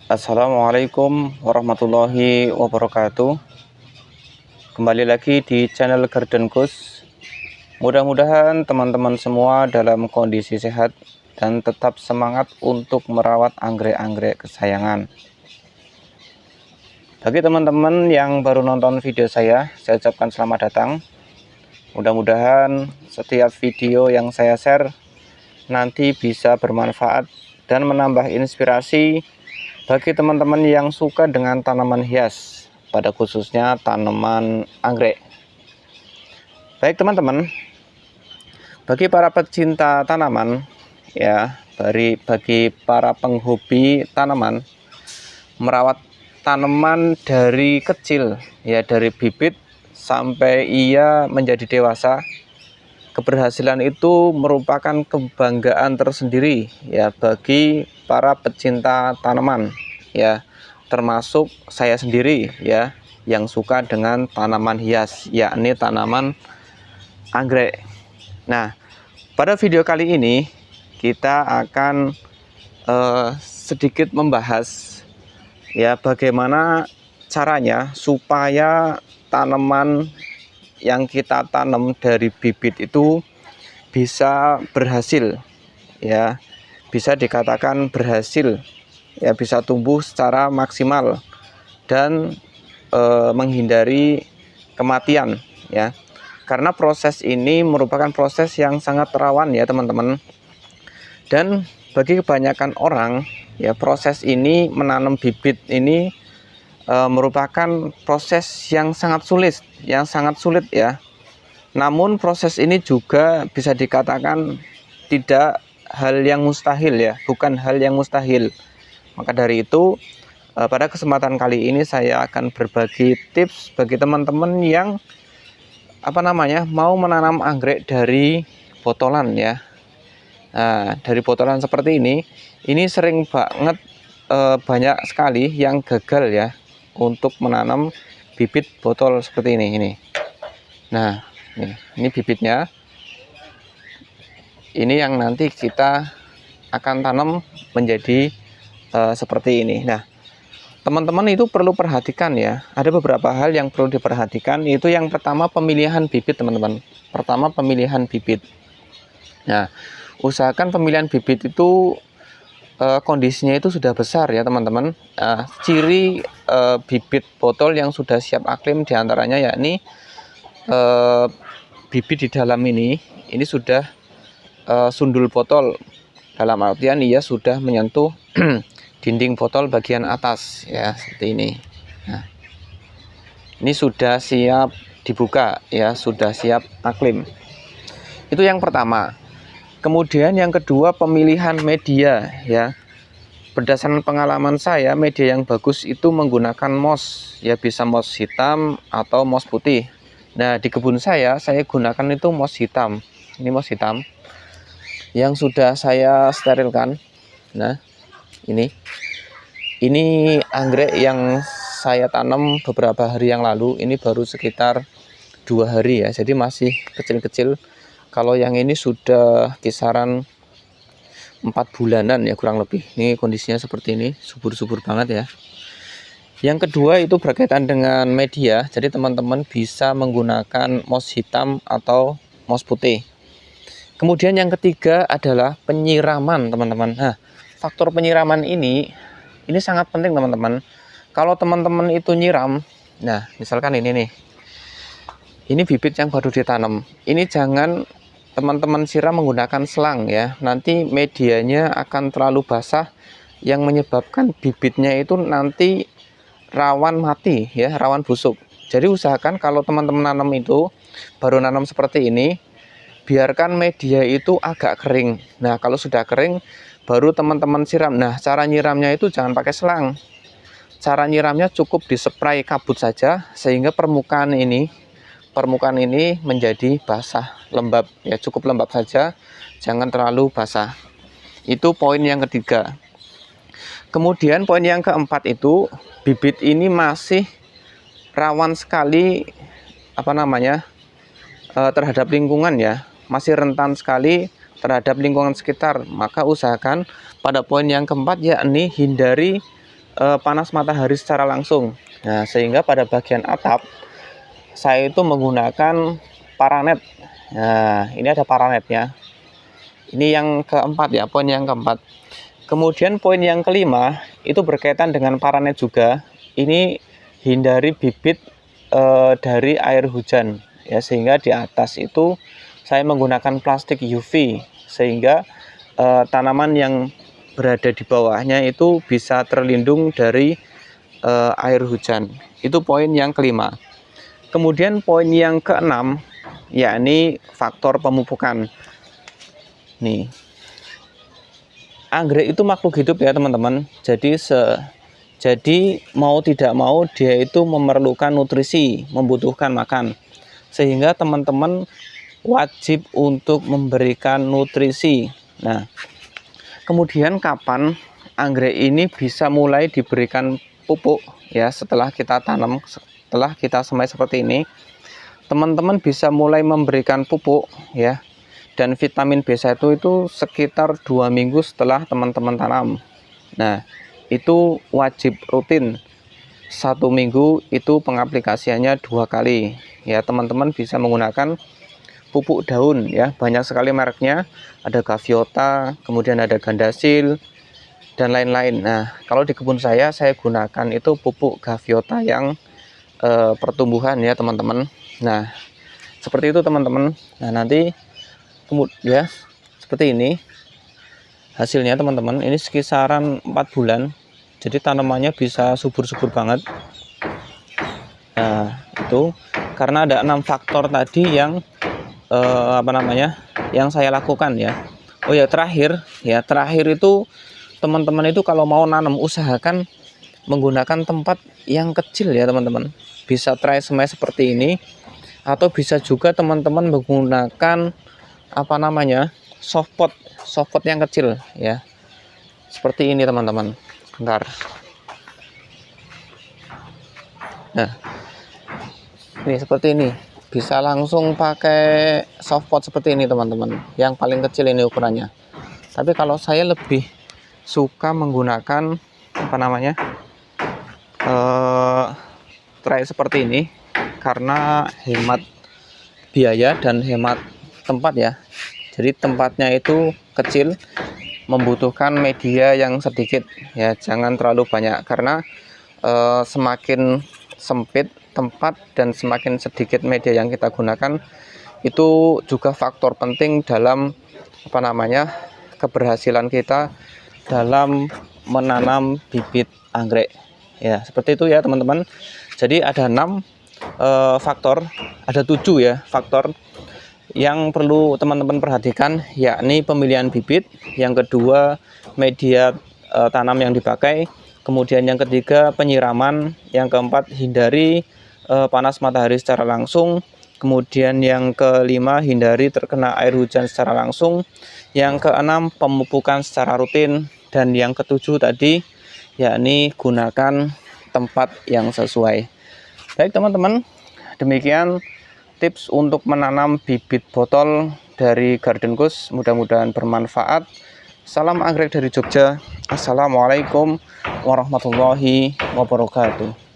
Assalamualaikum warahmatullahi wabarakatuh. Kembali lagi di channel Garden Coach. Mudah-mudahan teman-teman semua dalam kondisi sehat dan tetap semangat untuk merawat anggrek-anggrek kesayangan. Bagi teman-teman yang baru nonton video saya ucapkan selamat datang. Mudah-mudahan setiap video yang saya share nanti bisa bermanfaat dan menambah inspirasi bagi teman-teman yang suka dengan tanaman hias, pada khususnya tanaman anggrek. Baik teman-teman, bagi para pecinta tanaman ya, bagi para penghobi tanaman, merawat tanaman dari kecil ya, dari bibit sampai ia menjadi dewasa, keberhasilan itu merupakan kebanggaan tersendiri ya bagi para pecinta tanaman ya, termasuk saya sendiri ya yang suka dengan tanaman hias, yakni tanaman anggrek. Nah, pada video kali ini kita akan sedikit membahas ya bagaimana caranya supaya tanaman yang kita tanam dari bibit itu bisa berhasil ya, bisa dikatakan berhasil ya, bisa tumbuh secara maksimal dan menghindari kematian ya, karena proses ini merupakan proses yang sangat rawan ya teman-teman. Dan bagi kebanyakan orang ya, proses ini menanam bibit ini merupakan proses yang sangat sulit ya. Namun proses ini juga bisa dikatakan tidak hal yang mustahil ya, bukan hal yang mustahil. Maka dari itu pada kesempatan kali ini saya akan berbagi tips bagi teman-teman yang mau menanam anggrek dari botolan ya. Nah, dari botolan seperti ini sering banget banyak sekali yang gagal ya untuk menanam bibit botol seperti ini. Nah, ini bibitnya. Ini yang nanti kita akan tanam menjadi seperti ini. Nah, teman-teman itu perlu perhatikan ya, ada beberapa hal yang perlu diperhatikan. Itu yang pertama, pemilihan bibit teman-teman. Pertama, pemilihan bibit. Nah, usahakan pemilihan bibit itu kondisinya itu sudah besar ya teman-teman. Ciri bibit botol yang sudah siap aklim diantaranya yakni bibit di dalam ini sudah sundul botol, dalam artian ia sudah menyentuh dinding botol bagian atas ya, seperti ini. Nah, ini sudah siap dibuka ya, sudah siap aklim. Itu yang pertama. Kemudian yang kedua, pemilihan media ya. Berdasarkan pengalaman saya, media yang bagus itu menggunakan moss ya, bisa moss hitam atau moss putih. Nah, di kebun saya gunakan itu moss hitam. Ini moss hitam yang sudah saya sterilkan. Nah, ini anggrek yang saya tanam beberapa hari yang lalu. Ini baru sekitar 2 hari ya, jadi masih kecil-kecil. Kalau yang ini sudah kisaran 4 bulanan ya kurang lebih. Ini kondisinya seperti ini, subur-subur banget ya. Yang kedua itu berkaitan dengan media. Jadi teman-teman bisa menggunakan moss hitam atau moss putih. Kemudian yang ketiga adalah penyiraman teman-teman. Nah, faktor penyiraman ini sangat penting teman-teman. Kalau teman-teman itu nyiram, nah misalkan ini nih, ini bibit yang baru ditanam, ini jangan teman-teman siram menggunakan selang ya, nanti medianya akan terlalu basah yang menyebabkan bibitnya itu nanti rawan mati ya, rawan busuk. Jadi usahakan kalau teman-teman nanam itu baru nanam seperti ini, biarkan media itu agak kering. Nah, kalau sudah kering baru teman-teman siram. Nah, cara nyiramnya itu jangan pakai selang. Cara nyiramnya cukup dispray kabut saja sehingga permukaan ini menjadi basah, lembab ya, cukup lembab saja, jangan terlalu basah. Itu poin yang ketiga. Kemudian poin yang keempat itu, bibit ini masih rawan sekali terhadap lingkungan ya, masih rentan sekali terhadap lingkungan sekitar. Maka usahakan pada poin yang keempat yakni hindari panas matahari secara langsung. Nah, sehingga pada bagian atap saya itu menggunakan paranet. Nah, ini ada paranetnya. Ini yang keempat ya, poin yang keempat. Kemudian poin yang kelima itu berkaitan dengan paranet juga. Ini hindari bibit dari air hujan ya, sehingga di atas itu saya menggunakan plastik UV sehingga tanaman yang berada di bawahnya itu bisa terlindung dari air hujan. Itu poin yang kelima. Kemudian poin yang keenam, yakni faktor pemupukan. Nih, anggrek itu makhluk hidup ya teman-teman. Jadi mau tidak mau dia itu memerlukan nutrisi, membutuhkan makan. Sehingga teman-teman wajib untuk memberikan nutrisi. Nah, kemudian kapan anggrek ini bisa mulai diberikan pupuk ya, setelah kita tanam, setelah kita semai seperti ini, teman-teman bisa mulai memberikan pupuk ya. Dan vitamin B1 itu sekitar 2 minggu setelah teman-teman tanam. Nah, itu wajib rutin. 1 minggu itu pengaplikasiannya 2 kali ya. Teman-teman bisa menggunakan pupuk daun ya, banyak sekali mereknya, ada Gaviota, kemudian ada Gandasil dan lain-lain. Nah, kalau di kebun saya gunakan itu pupuk Gaviota yang pertumbuhan ya teman-teman. Nah, seperti itu teman-teman. Nah, nanti kemudian ya seperti ini hasilnya teman-teman. Ini sekisaran 4 bulan, jadi tanamannya bisa subur-subur banget. Nah, itu karena ada 6 faktor tadi yang yang saya lakukan ya. Oh ya, terakhir itu teman-teman itu kalau mau nanam usahakan menggunakan tempat yang kecil ya teman-teman. Bisa try-semai seperti ini, atau bisa juga teman-teman menggunakan soft pot yang kecil ya, seperti ini teman-teman. Bentar. Nah, ini seperti ini, bisa langsung pakai soft pot seperti ini teman-teman, yang paling kecil ini ukurannya. Tapi kalau saya lebih suka menggunakan tray seperti ini karena hemat biaya dan hemat tempat ya. Jadi tempatnya itu kecil, membutuhkan media yang sedikit ya, jangan terlalu banyak, karena semakin sempit tempat dan semakin sedikit media yang kita gunakan, itu juga faktor penting dalam keberhasilan kita dalam menanam bibit anggrek ya. Seperti itu ya teman-teman. Jadi ada 6 faktor, ada 7 ya faktor yang perlu teman-teman perhatikan, yakni pemilihan bibit, yang kedua media tanam yang dipakai, kemudian yang ketiga penyiraman, yang keempat hindari panas matahari secara langsung, kemudian yang kelima hindari terkena air hujan secara langsung, yang keenam pemupukan secara rutin, dan yang ketujuh tadi yakni gunakan tempat yang sesuai. Baik teman-teman, demikian tips untuk menanam bibit botol dari Garden Coast. Mudah-mudahan bermanfaat. Salam anggrek dari Jogja. Assalamualaikum warahmatullahi wabarakatuh.